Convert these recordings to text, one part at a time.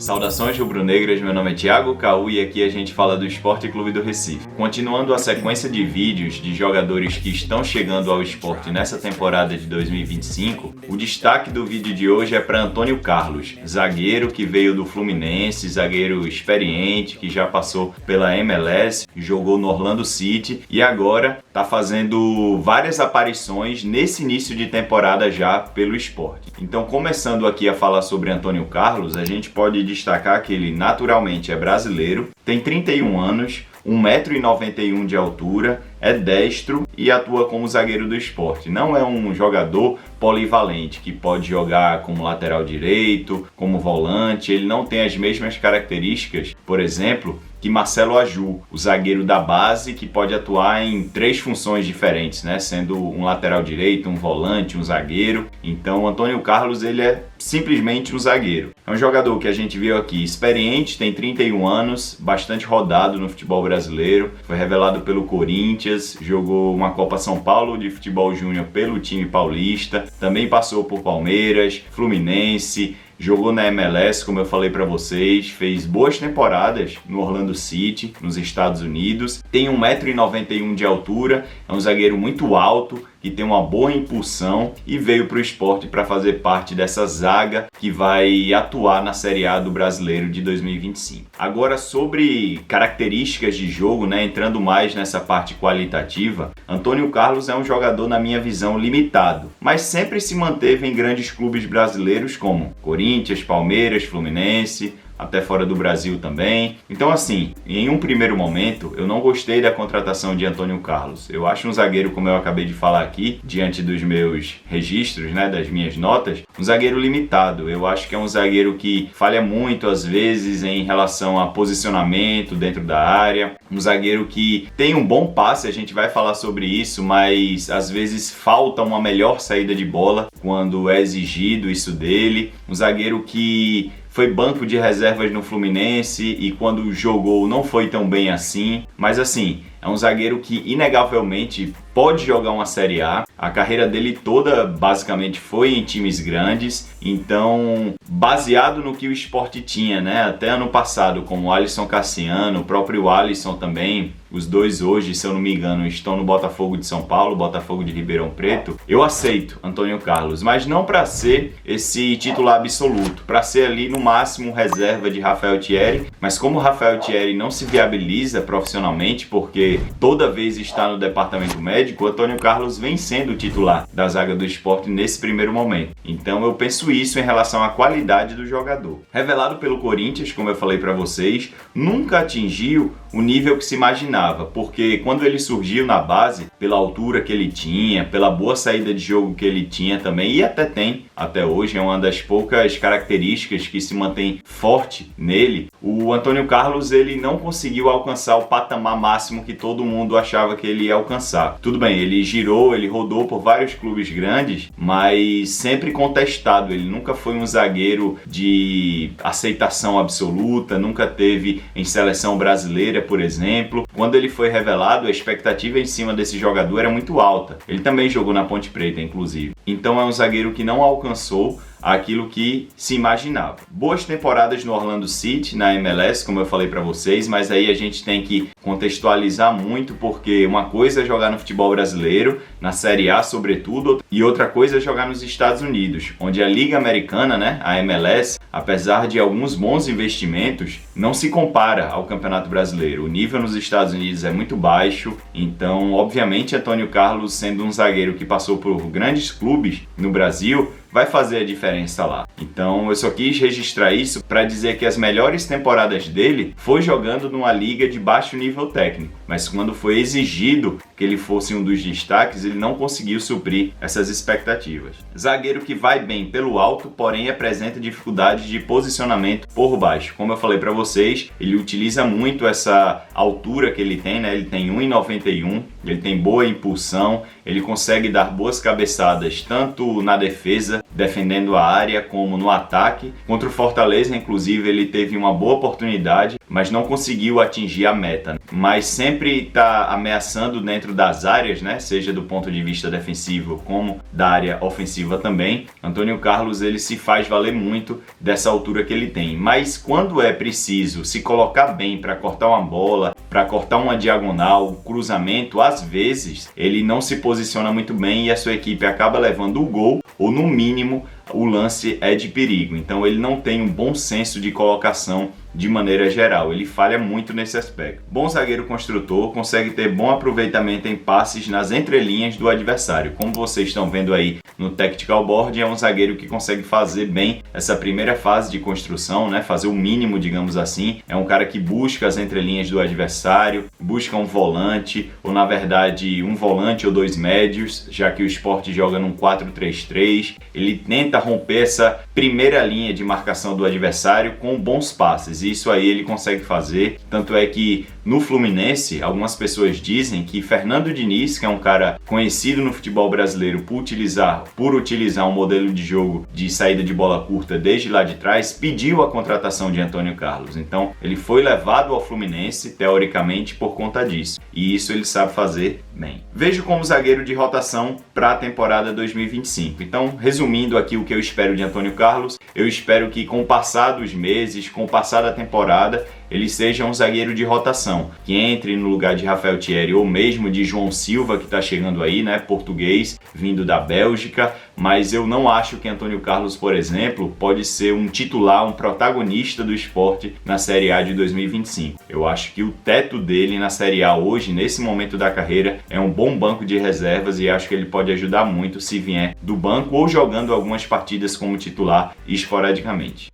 Saudações rubro-negras, meu nome é Thiago Caú e aqui a gente fala do Sport Clube do Recife. Continuando a sequência de vídeos de jogadores que estão chegando ao esporte nessa temporada de 2025, o destaque do vídeo de hoje é para Antônio Carlos, zagueiro que veio do Fluminense, zagueiro experiente que já passou pela MLS, jogou no Orlando City e agora está fazendo várias aparições nesse início de temporada já pelo esporte. Então, começando aqui a falar sobre Antônio Carlos, a gente pode destacar que ele naturalmente é brasileiro, tem 31 anos, 1,91 m de altura, é destro e atua como zagueiro do esporte. Não é um jogador polivalente que pode jogar como lateral direito, como volante, ele não tem as mesmas características, por exemplo, que Marcelo Aju, o zagueiro da base que pode atuar em 3 funções diferentes, né? Sendo um lateral direito, um volante, um zagueiro. Então o Antônio Carlos ele é simplesmente um zagueiro. É um jogador que a gente viu aqui experiente, tem 31 anos, bastante rodado no futebol brasileiro, foi revelado pelo Corinthians, jogou uma Copa São Paulo de futebol júnior pelo time paulista, também passou por Palmeiras, Fluminense, jogou na MLS, como eu falei para vocês, fez boas temporadas no Orlando City, nos Estados Unidos, tem 1,91 m de altura, é um zagueiro muito alto, que tem uma boa impulsão e veio para o esporte para fazer parte dessa zaga que vai atuar na Série A do Brasileiro de 2025. Agora, sobre características de jogo, né, entrando mais nessa parte qualitativa, Antônio Carlos é um jogador, na minha visão, limitado, mas sempre se manteve em grandes clubes brasileiros como Corinthians, Palmeiras, Fluminense, até fora do Brasil também. Então assim, em um primeiro momento, eu não gostei da contratação de Antônio Carlos. Eu acho um zagueiro, como eu acabei de falar aqui, diante dos meus registros, né, das minhas notas, um zagueiro limitado. Eu acho que é um zagueiro que falha muito, às vezes, em relação a posicionamento dentro da área. Um zagueiro que tem um bom passe, a gente vai falar sobre isso, mas às vezes falta uma melhor saída de bola quando é exigido isso dele. Um zagueiro que foi banco de reservas no Fluminense e quando jogou não foi tão bem assim, mas assim, é um zagueiro que inegavelmente pode jogar uma Série A. A carreira dele toda basicamente foi em times grandes, então baseado no que o esporte tinha, né, até ano passado, como o Alisson Cassiano, o próprio Alisson também, os dois hoje, se eu não me engano, estão no Botafogo de São Paulo, Botafogo de Ribeirão Preto. Eu aceito Antônio Carlos, mas não para ser esse titular absoluto, para ser ali no máximo reserva de Rafael Thierry, mas como o Rafael Thierry não se viabiliza profissionalmente, porque toda vez está no departamento médico, o Antônio Carlos vem sendo o titular da zaga do esporte nesse primeiro momento. Então eu penso isso em relação à qualidade do jogador. Revelado pelo Corinthians, como eu falei para vocês, nunca atingiu o nível que se imaginava, porque quando ele surgiu na base, pela altura que ele tinha, pela boa saída de jogo que ele tinha também, e até tem, até hoje, é uma das poucas características que se mantém forte nele, o Antônio Carlos ele não conseguiu alcançar o patamar máximo que todo mundo achava que ele ia alcançar. Tudo bem, ele girou, ele rodou por vários clubes grandes, mas sempre contestado, ele nunca foi um zagueiro de aceitação absoluta, nunca teve em seleção brasileira, por exemplo. Quando ele foi revelado, a expectativa em cima desse jogador era muito alta. Ele também jogou na Ponte Preta, inclusive. Então é um zagueiro que não alcançou aquilo que se imaginava. Boas temporadas no Orlando City, na MLS, como eu falei para vocês, mas aí a gente tem que contextualizar muito, porque uma coisa é jogar no futebol brasileiro, na Série A sobretudo, e outra coisa é jogar nos Estados Unidos, onde a Liga Americana, né, a MLS, apesar de alguns bons investimentos, não se compara ao Campeonato Brasileiro. O nível nos Estados Unidos é muito baixo, então, obviamente, Antônio Carlos, sendo um zagueiro que passou por grandes clubes no Brasil, vai fazer a diferença lá. Então eu só quis registrar isso para dizer que as melhores temporadas dele foi jogando numa liga de baixo nível técnico, mas quando foi exigido que ele fosse um dos destaques, ele não conseguiu suprir essas expectativas. Zagueiro que vai bem pelo alto, porém apresenta dificuldades de posicionamento por baixo. Como eu falei para vocês, ele utiliza muito essa altura que ele tem, né? Ele tem 1,91 m, ele tem boa impulsão, ele consegue dar boas cabeçadas tanto na defesa, defendendo a área, como no ataque. Contra o Fortaleza, inclusive, ele teve uma boa oportunidade mas não conseguiu atingir a meta. Mas sempre está ameaçando dentro das áreas, né? Seja do ponto de vista defensivo como da área ofensiva também. Antônio Carlos, ele se faz valer muito dessa altura que ele tem. Mas quando é preciso se colocar bem para cortar uma bola, para cortar uma diagonal, um cruzamento, às vezes ele não se posiciona muito bem e a sua equipe acaba levando o gol, ou no mínimo o lance é de perigo. Então ele não tem um bom senso de colocação de maneira geral, ele falha muito nesse aspecto. Bom zagueiro construtor, consegue ter bom aproveitamento em passes nas entrelinhas do adversário. Como vocês estão vendo aí no Tactical Board, é um zagueiro que consegue fazer bem essa primeira fase de construção, né? Fazer o mínimo, digamos assim. É um cara que busca as entrelinhas do adversário, busca um volante, ou na verdade um volante ou dois médios, já que o Sport joga num 4-3-3. Ele tenta romper essa primeira linha de marcação do adversário com bons passes. Isso aí ele consegue fazer, tanto é que no Fluminense, algumas pessoas dizem que Fernando Diniz, que é um cara conhecido no futebol brasileiro por utilizar um modelo de jogo de saída de bola curta desde lá de trás, pediu a contratação de Antônio Carlos. Então ele foi levado ao Fluminense, teoricamente, por conta disso. E isso ele sabe fazer bem. Vejo como zagueiro de rotação para a temporada 2025. Então, resumindo aqui o que eu espero de Antônio Carlos, eu espero que com o passar dos meses, com o passar da temporada, ele seja um zagueiro de rotação, que entre no lugar de Rafael Thierry ou mesmo de João Silva, que está chegando aí, né, português, vindo da Bélgica, mas eu não acho que Antônio Carlos, por exemplo, pode ser um titular, um protagonista do Sport na Série A de 2025. Eu acho que o teto dele na Série A hoje, nesse momento da carreira, é um bom banco de reservas e acho que ele pode ajudar muito se vier do banco ou jogando algumas partidas como titular esporadicamente.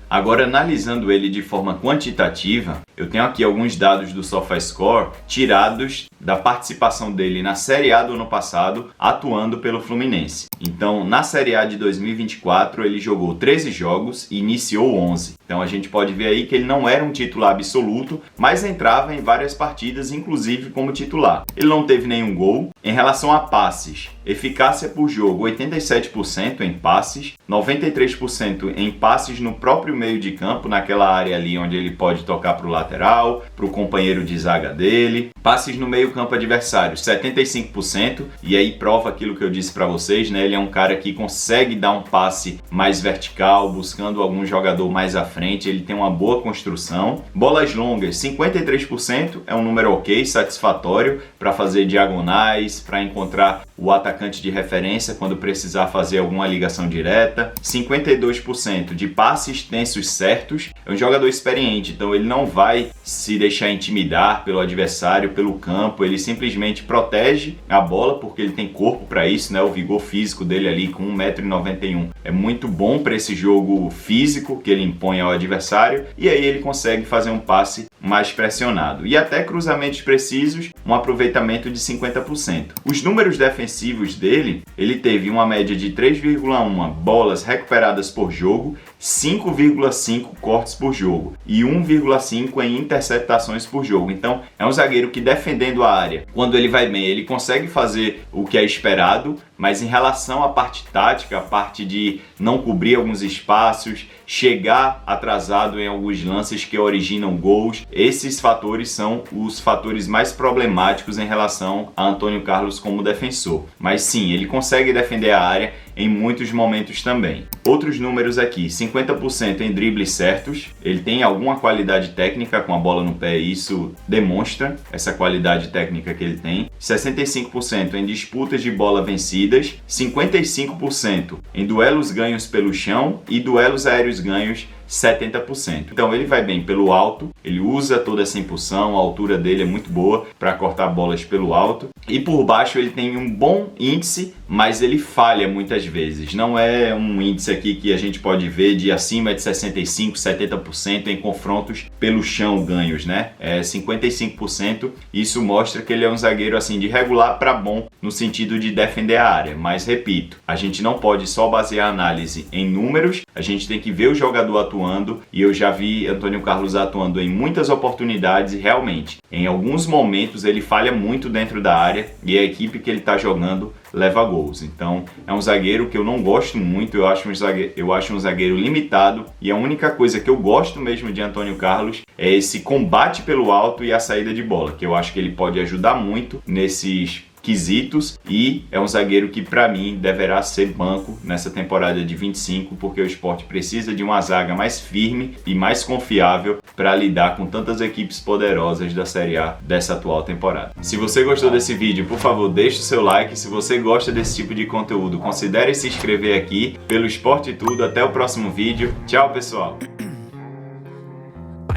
Agora, analisando ele de forma quantitativa, eu tenho aqui alguns dados do SofaScore tirados da participação dele na Série A do ano passado, atuando pelo Fluminense. Então, na Série A de 2024, ele jogou 13 jogos e iniciou 11. Então, a gente pode ver aí que ele não era um titular absoluto, mas entrava em várias partidas, inclusive como titular. Ele não teve nenhum gol. Em relação a passes, eficácia por jogo, 87% em passes, 93% em passes no próprio meio de campo, naquela área ali onde ele pode tocar para o lateral, para o companheiro de zaga dele. Passes no meio campo adversário, 75%, e aí prova aquilo que eu disse para vocês, né? Ele é um cara que consegue dar um passe mais vertical, buscando algum jogador mais à frente, ele tem uma boa construção. Bolas longas, 53%, é um número ok, satisfatório para fazer diagonais, para encontrar o atacante de referência quando precisar fazer alguma ligação direta. 52% de passes tensos certos, é um jogador experiente, então ele não vai se deixar intimidar pelo adversário, pelo campo, ele simplesmente protege a bola porque ele tem corpo para isso, né? O vigor físico dele ali com 1,91 m é muito bom para esse jogo físico que ele impõe ao adversário, e aí ele consegue fazer um passe mais pressionado. E até cruzamentos precisos, um aproveitamento de 50%. Os números defensivos dele, ele teve uma média de 3,1 bolas recuperadas por jogo, 5,5 cortes por jogo e 1,5 em interceptações por jogo. Então, é um zagueiro que defendendo a área, quando ele vai bem, ele consegue fazer o que é esperado, mas em relação à parte tática, a parte de não cobrir alguns espaços, chegar atrasado em alguns lances que originam gols, esses fatores são os fatores mais problemáticos em relação a Antônio Carlos como defensor. Mas sim, ele consegue defender a área em muitos momentos também. Outros números aqui, 50% em dribles certos, ele tem alguma qualidade técnica com a bola no pé, isso demonstra essa qualidade técnica que ele tem. 65% em disputas de bola vencidas, 55% em duelos ganhos pelo chão e duelos aéreos ganhos 70%. Então ele vai bem pelo alto, ele usa toda essa impulsão, a altura dele é muito boa para cortar bolas pelo alto. E por baixo ele tem um bom índice, mas ele falha muitas vezes. Não é um índice aqui que a gente pode ver de acima de 65%, 70% em confrontos pelo chão ganhos, né? É 55%. Isso mostra que ele é um zagueiro assim de regular para bom no sentido de defender a área. Mas repito, a gente não pode só basear a análise em números, a gente tem que ver o jogador atuando atuando, e eu já vi Antônio Carlos atuando em muitas oportunidades e realmente, em alguns momentos ele falha muito dentro da área e a equipe que ele está jogando leva gols. Então é um zagueiro que eu não gosto muito, eu acho um zagueiro limitado, e a única coisa que eu gosto mesmo de Antônio Carlos é esse combate pelo alto e a saída de bola, que eu acho que ele pode ajudar muito nesses quesitos, e é um zagueiro que para mim deverá ser banco nessa temporada de 25, porque o Sport precisa de uma zaga mais firme e mais confiável para lidar com tantas equipes poderosas da Série A dessa atual temporada. Se você gostou desse vídeo, por favor, deixe o seu like. Se você gosta desse tipo de conteúdo, considere se inscrever aqui pelo Sport e Tudo. Até o próximo vídeo. Tchau, pessoal!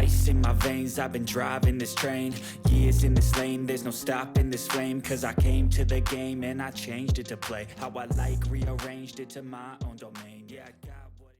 Ice in my veins, I've been driving this train. Years in this lane, there's no stopping this flame. Cause I came to the game and I changed it to play how I like, rearranged it to my own domain. Yeah, I got